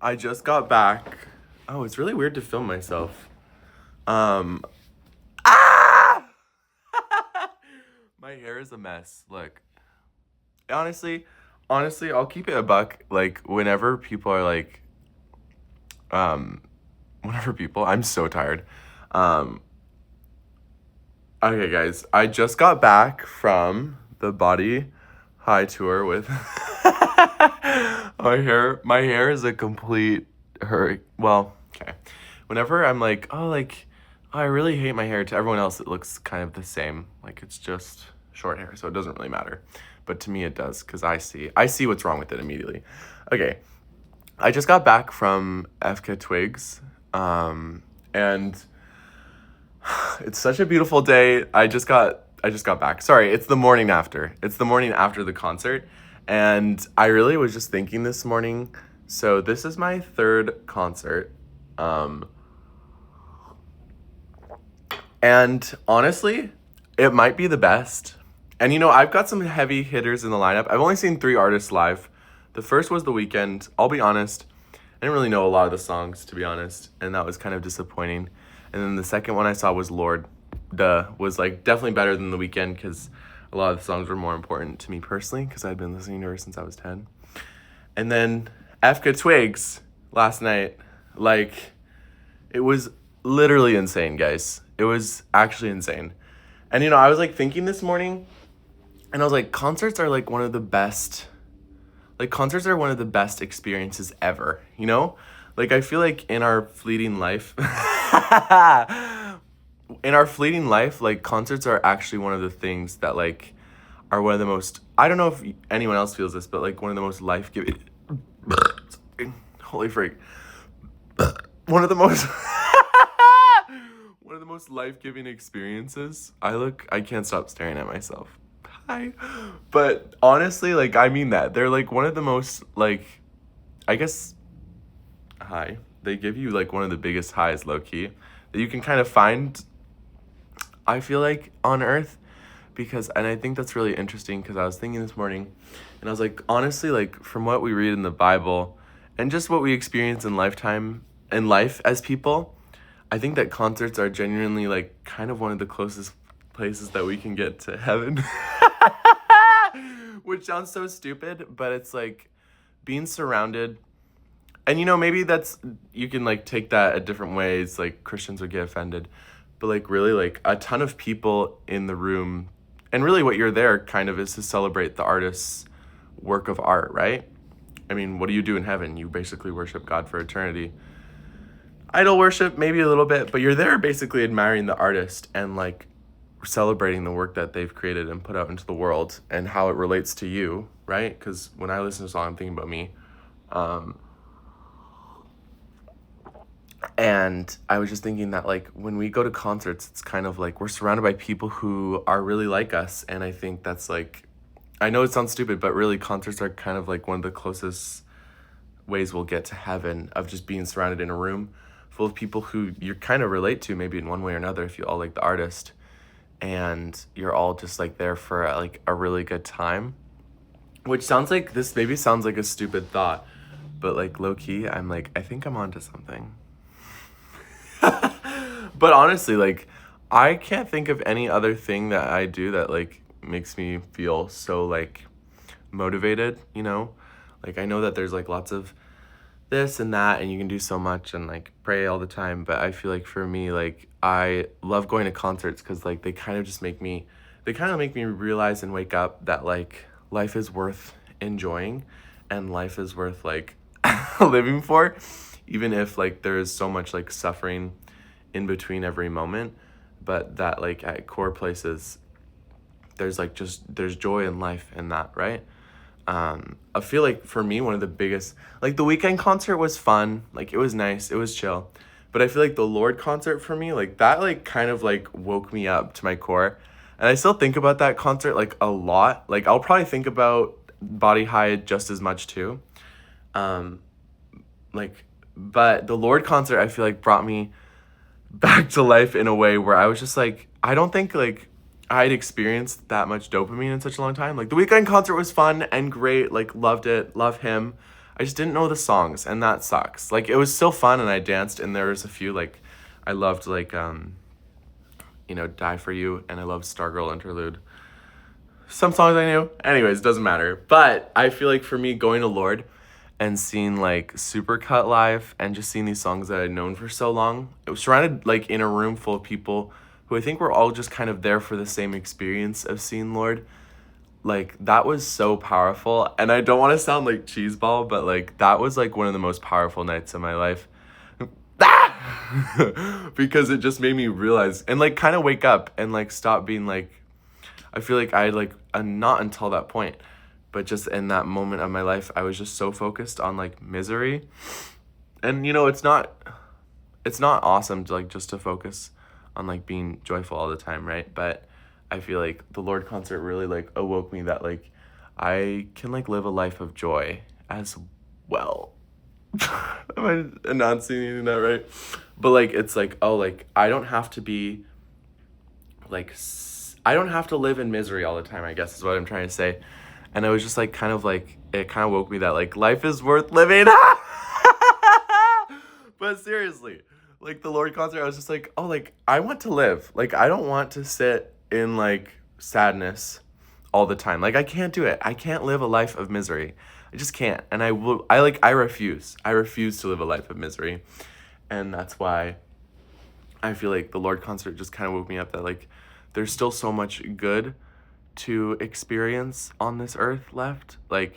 I just got back. Oh, it's really weird to film myself. Um, ah! My hair is a mess. Look, honestly, honestly, I'll keep it a buck. Like whenever people are like, um, I'm so tired. Um, okay, guys, I just got back from the Body High tour with my hair is a complete hurry. Well, okay. Whenever I'm like, oh, I really hate my hair, to everyone else it looks kind of the same. Like it's just short hair, so it doesn't really matter. But to me it does, because I see what's wrong with it immediately. Okay. I just got back from FK Twigs. And it's such a beautiful day. I just got back. Sorry, it's the morning after. It's the morning after the concert. And I really was just thinking this morning. So this is my third concert. Um and honestly, it might be the best. And I've got some heavy hitters in the lineup. I've only seen 3 artists live. The first was The Weeknd. I'll be honest, I didn't really know a lot of the songs, to be honest, and that was kind of disappointing. And then the second one I saw was Lord. Was like definitely better than The Weeknd, because a lot of the songs were more important to me personally, because I'd been listening to her since I was 10. And then FK Twigs last night, like, it was literally insane, guys. It was actually insane. And I was like thinking this morning, and I was like, concerts are one of the best experiences ever, Like I feel like in our fleeting life like concerts are actually one of the things that like are one of the most, I don't know if anyone else feels this, but like one of the most life-giving holy freak. One of the most one of the most life-giving experiences. I can't stop staring at myself. Hi. But honestly, like I mean that. They're like one of the most like, I guess, hi. They give you like one of the biggest highs, low key, that you can kind of find, I feel like, on earth. And I think that's really interesting, because I was thinking this morning, and I was like, honestly, like from what we read in the Bible and just what we experience in life as people, I think that concerts are genuinely like kind of one of the closest places that we can get to heaven. Which sounds so stupid, but it's like being surrounded. And maybe you can like take that a different ways, like Christians would get offended. But like really like a ton of people in the room, and really what you're there kind of is to celebrate the artist's work of art, right? I mean, what do you do in heaven? You basically worship God for eternity. Idol worship, maybe a little bit, but you're there basically admiring the artist and like celebrating the work that they've created and put out into the world and how it relates to you, right? Because when I listen to a song, I'm thinking about me. And I was just thinking that like when we go to concerts, it's kind of like we're surrounded by people who are really like us. And I think that's like, I know it sounds stupid, but really concerts are kind of like one of the closest ways we'll get to heaven, of just being surrounded in a room full of people who you kind of relate to, maybe in one way or another, if you all like the artist, and you're all just like there for like a really good time. Which sounds like a stupid thought, but like low key, I'm like, I think I'm onto something. But honestly, like I can't think of any other thing that I do that like makes me feel so like motivated, Like I know that there's like lots of this and that, and you can do so much and like pray all the time, but I feel like for me, like I love going to concerts, because like they kind of make me realize and wake up that like life is worth enjoying, and life is worth like living for, even if like there is so much like suffering in between every moment. But that like at core places, there's joy in life in that, right? I feel like for me, one of the biggest, like the Weeknd concert was fun, like it was nice, it was chill, but I feel like the Lord concert for me, like that, like kind of like woke me up to my core, and I still think about that concert like a lot. Like I'll probably think about Body High just as much too, um, like, but the Lord concert I feel like brought me back to life in a way where I was just like, I don't think like I'd experienced that much dopamine in such a long time. Like the Weeknd concert was fun and great, like loved it, love him. I just didn't know the songs, and that sucks. Like, it was still fun, and I danced, and there was a few, like, I loved, like, Die For You, and I loved Stargirl Interlude. Some songs I knew. Anyways, doesn't matter. But I feel like for me, going to Lord and seeing, like, Supercut live and just seeing these songs that I'd known for so long, it was surrounded, like, in a room full of people who I think were all just kind of there for the same experience of seeing Lord. Like, that was so powerful, and I don't want to sound like cheeseball, but, like, that was, like, one of the most powerful nights of my life. Because it just made me realize, and, like, kind of wake up, and, like, stop being, like, I feel like I, like, not until that point, but just in that moment of my life, I was just so focused on, like, misery, and, it's not awesome to, like, just to focus on, like, being joyful all the time, right? But I feel like the Lord concert really, like, awoke me that, like, I can, like, live a life of joy as well. Am I enunciating that right? But, like, it's like, oh, like, I don't have to be, like, I don't have to live in misery all the time, I guess is what I'm trying to say. And it was just, like, kind of, like, it kind of woke me that, like, life is worth living. But seriously, like, the Lord concert, I was just like, oh, like, I want to live. Like, I don't want to sit in, like, sadness all the time. Like, I can't do it. I can't live a life of misery. I just can't. And I refuse. I refuse to live a life of misery. And that's why I feel like the Lord concert just kind of woke me up that, like, there's still so much good to experience on this earth left. Like,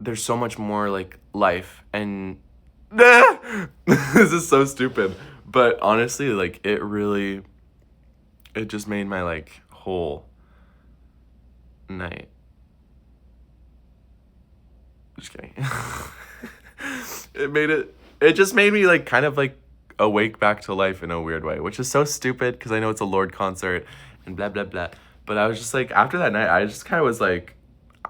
there's so much more, like, life. And this is so stupid. But honestly, like, it just made my, like, whole night. Just kidding. It just made me, like, kind of, like, awake back to life in a weird way, which is so stupid because I know it's a Lord concert and blah, blah, blah. But I was just, like, after that night, I just kind of was, like,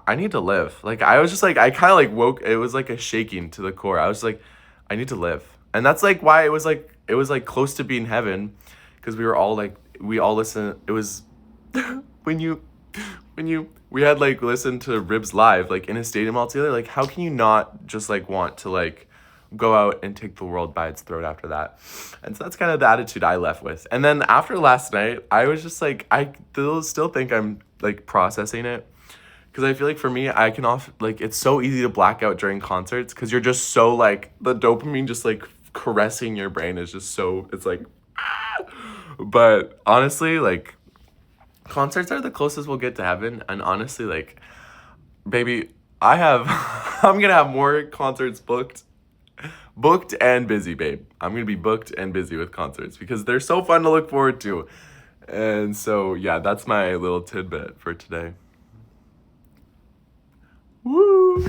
I need to live. Like, I was just, like, I kind of, like, woke, it was, like, a shaking to the core. I was, like, I need to live. And that's, like, why it was, like, close to being heaven, because we were all, like, we all listened. It was, we had, like, listened to Ribs live, like, in a stadium all together. Like, how can you not just, like, want to, like, go out and take the world by its throat after that? And so that's kind of the attitude I left with. And then after last night, I was just, like, I still think I'm, like, processing it. Because I feel like for me, I can like, it's so easy to black out during concerts because you're just so, like, the dopamine just, like, caressing your brain is just so, it's like, ah! But honestly, like, concerts are the closest we'll get to heaven. And honestly, like, baby, I'm gonna have more concerts booked and busy, babe. I'm gonna be booked and busy with concerts because they're so fun to look forward to. And so, yeah, that's my little tidbit for today. Woo!